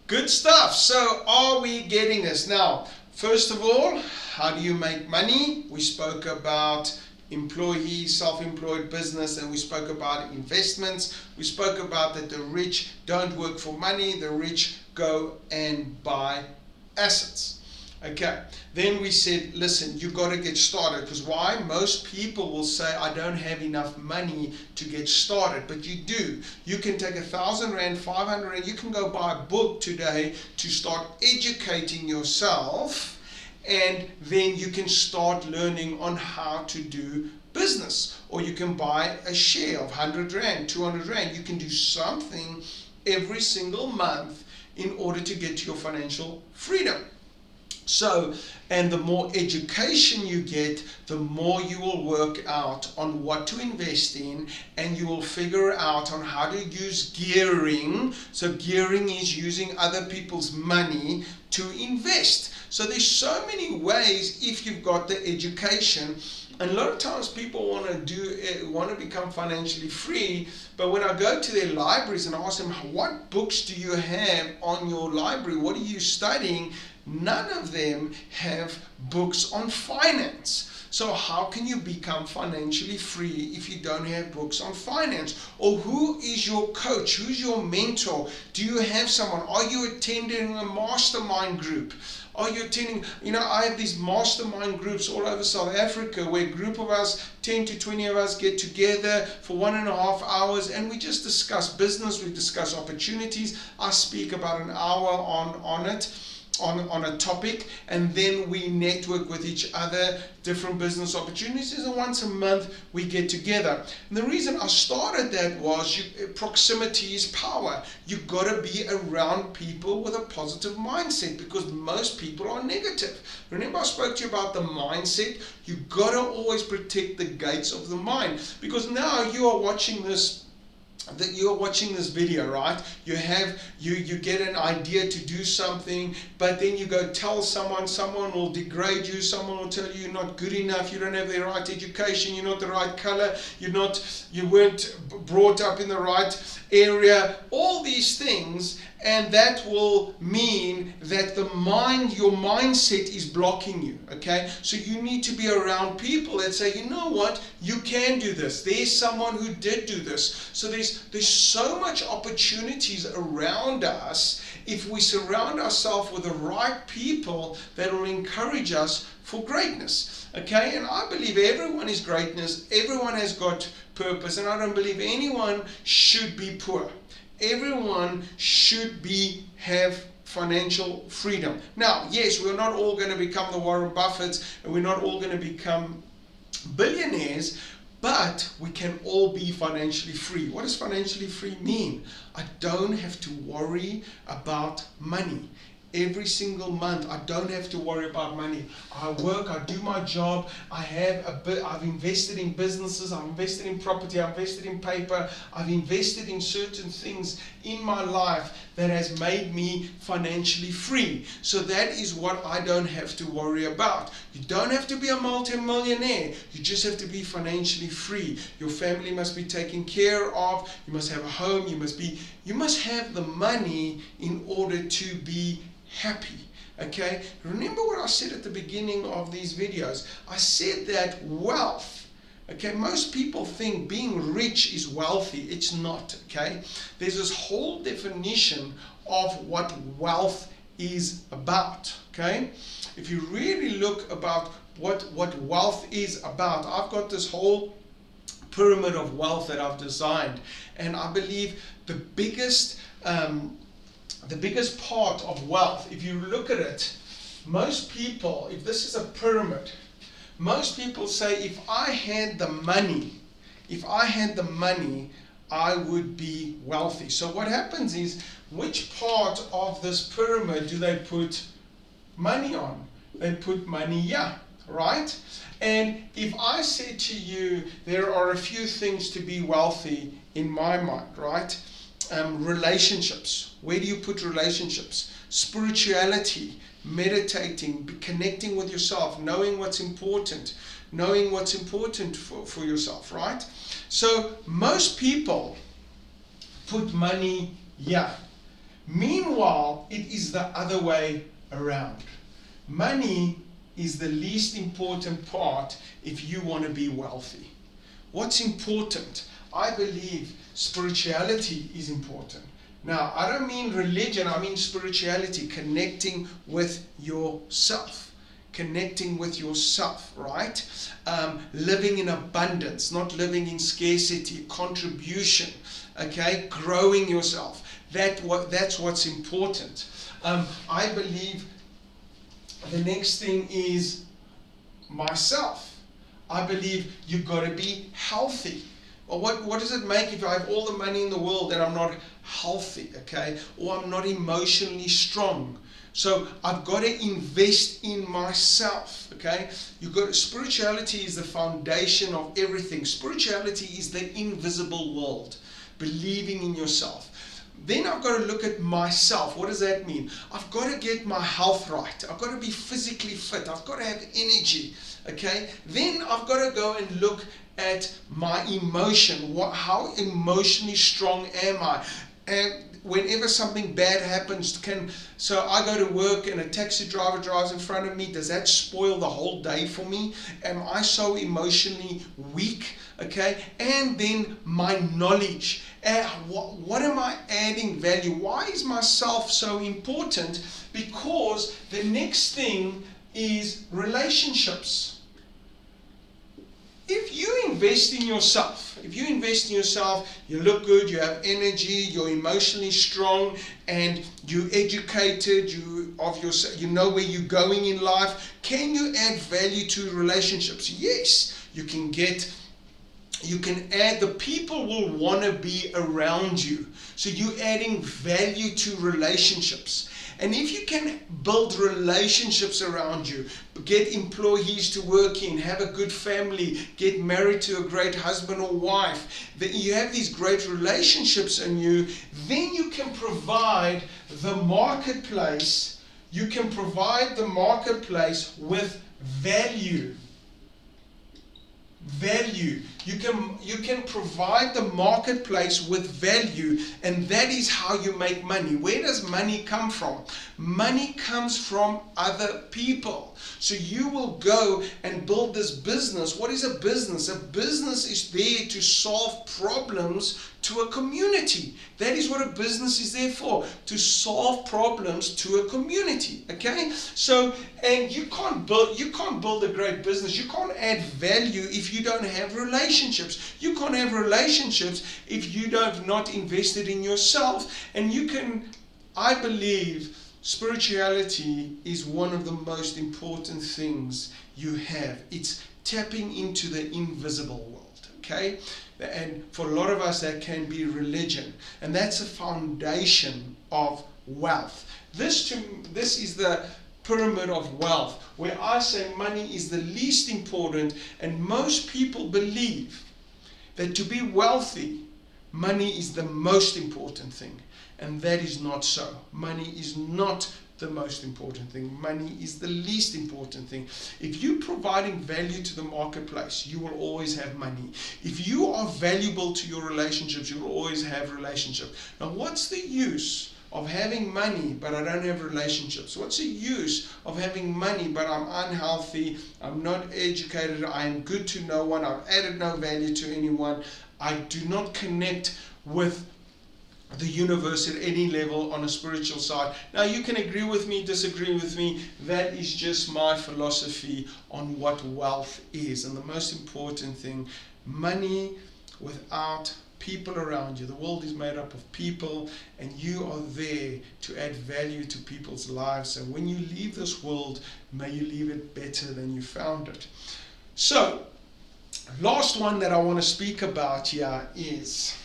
Good stuff. So are we getting this? Now, first of all, how do you make money? We spoke about employee, self-employed business, and we spoke about investments. We spoke about that the rich don't work for money, the rich go and buy assets. Okay, then we said, listen, you got to get started, because why? Most people will say, I don't have enough money to get started, but you do. You can take 1,000 Rand, 500 Rand, you can go buy a book today to start educating yourself, and then you can start learning on how to do business. Or you can buy a share of 100 Rand, 200 Rand. You can do something every single month in order to get to your financial freedom. So, and the more education you get, the more you will work out on what to invest in, and you will figure out on how to use gearing. So gearing is using other people's money to invest. So there's so many ways if you've got the education. And a lot of times people want to become financially free, but when I go to their libraries and ask them, what books do you have on your library? What are you studying? None of them have books on finance. So how can you become financially free if you don't have books on finance? Or who is your coach? Who's your mentor? Do you have someone? Are you attending a mastermind group? Are you attending, I have these mastermind groups all over South Africa where a group of us, 10 to 20 of us, get together for 1.5 hours and we just discuss business, we discuss opportunities. I speak about an hour on it. On a topic, and then we network with each other, different business opportunities, and once a month we get together. And the reason I started that was proximity is power. You've got to be around people with a positive mindset, because most people are negative. Remember I spoke to you about the mindset? You've got to always protect the gates of the mind, because now you are watching this video, right? You get an idea to do something, but then you go tell someone will degrade you, someone will tell you you're not good enough, you don't have the right education, you're not the right color, you weren't brought up in the right area, all these things, and that will mean that your mindset is blocking you. Okay, so you need to be around people that say, you know what, you can do this, there's someone who did do this. So there's so much opportunities around us if we surround ourselves with the right people that will encourage us for greatness. Okay, and I believe everyone is greatness, everyone has got purpose, and I don't believe anyone should be poor. Everyone should have financial freedom. Now, yes, we're not all going to become the Warren Buffetts, and we're not all going to become billionaires, but we can all be financially free. What does financially free mean? I don't have to worry about money. Every single month, I don't have to worry about money. I work, I do my job, I've invested in businesses, I've invested in property, I've invested in paper, I've invested in certain things in my life that has made me financially free. So that is what I don't have to worry about. You don't have to be a multi-millionaire, you just have to be financially free. Your family must be taken care of, you must have a home, you must have the money in order to be happy. Okay, remember what I said at the beginning of these videos. I said that wealth, okay, most people think being rich is wealthy. It's not. Okay, there's this whole definition of what wealth is about. Okay, if you really look about what wealth is about, I've got this whole pyramid of wealth that I've designed, and I believe the biggest part of wealth, if you look at it, most people, if this is a pyramid, most people say, if I had the money, I would be wealthy. So what happens is, which part of this pyramid do they put money on? They put money here, right? And if I said to you, there are a few things to be wealthy in my mind, right? Relationships. Where do you put relationships? Spirituality, meditating, connecting with yourself, knowing what's important for yourself, right? So most people put money here. Meanwhile, it is the other way around. Money is the least important part if you want to be wealthy. What's important? I believe spirituality is important. Now, I don't mean religion, I mean spirituality, connecting with yourself. Connecting with yourself, right? Living in abundance, not living in scarcity, contribution, okay? Growing yourself. That's what's important. I believe the next thing is myself. I believe you've got to be healthy. Well, what does it make if I have all the money in the world and I'm not healthy, okay? Or I'm not emotionally strong? So I've got to invest in myself, okay? Spirituality is the foundation of everything. Spirituality is the invisible world, believing in yourself. Then I've got to look at myself. What does that mean? I've got to get my health right. I've got to be physically fit. I've got to have energy, okay? Then I've got to go and look at my emotion. How emotionally strong am I? And whenever something bad happens, so I go to work and a taxi driver drives in front of me, does that spoil the whole day for me? Am I so emotionally weak? Okay, and then my knowledge. What am I adding value? Why is myself so important? Because the next thing is relationships. If you invest in yourself, you look good, you have energy, you're emotionally strong, and you're educated, you know where you're going in life, can you add value to relationships? Yes, you can add, the people will want to be around you. So you're adding value to relationships. And if you can build relationships around you, get employees to work in, have a good family, get married to a great husband or wife, that you have these great relationships in you, then you can provide the marketplace. You can provide the marketplace with value. Value. You can provide the marketplace with value, and that is how you make money. Where does money come from? Money comes from other people. So you will go and build this business. What is a business? A business is there to solve problems to a community. That is what a business is there for, to solve problems to a community. Okay? So, and you can't build a great business. You can't add value if you don't have relationships. You can't have relationships if you have not invested in yourself. And I believe spirituality is one of the most important things you have. It's tapping into the invisible world, okay? And for a lot of us, that can be religion. And that's a foundation of wealth. This is the pyramid of wealth, where I say money is the least important, and most people believe that to be wealthy, money is the most important thing. And that is not so. Money is not the most important thing. Money is the least important thing. If you're providing value to the marketplace, you will always have money. If you are valuable to your relationships, you will always have relationships. Now, what's the use of having money but I don't have relationships? What's the use of having money but I'm unhealthy, I'm not educated, I am good to no one, I've added no value to anyone, I do not connect with the universe at any level on a spiritual side? Now, you can agree with me, disagree with me. That is just my philosophy on what wealth is. And the most important thing, money without people around you. The world is made up of people, and you are there to add value to people's lives. And when you leave this world, may you leave it better than you found it. So, last one that I want to speak about here is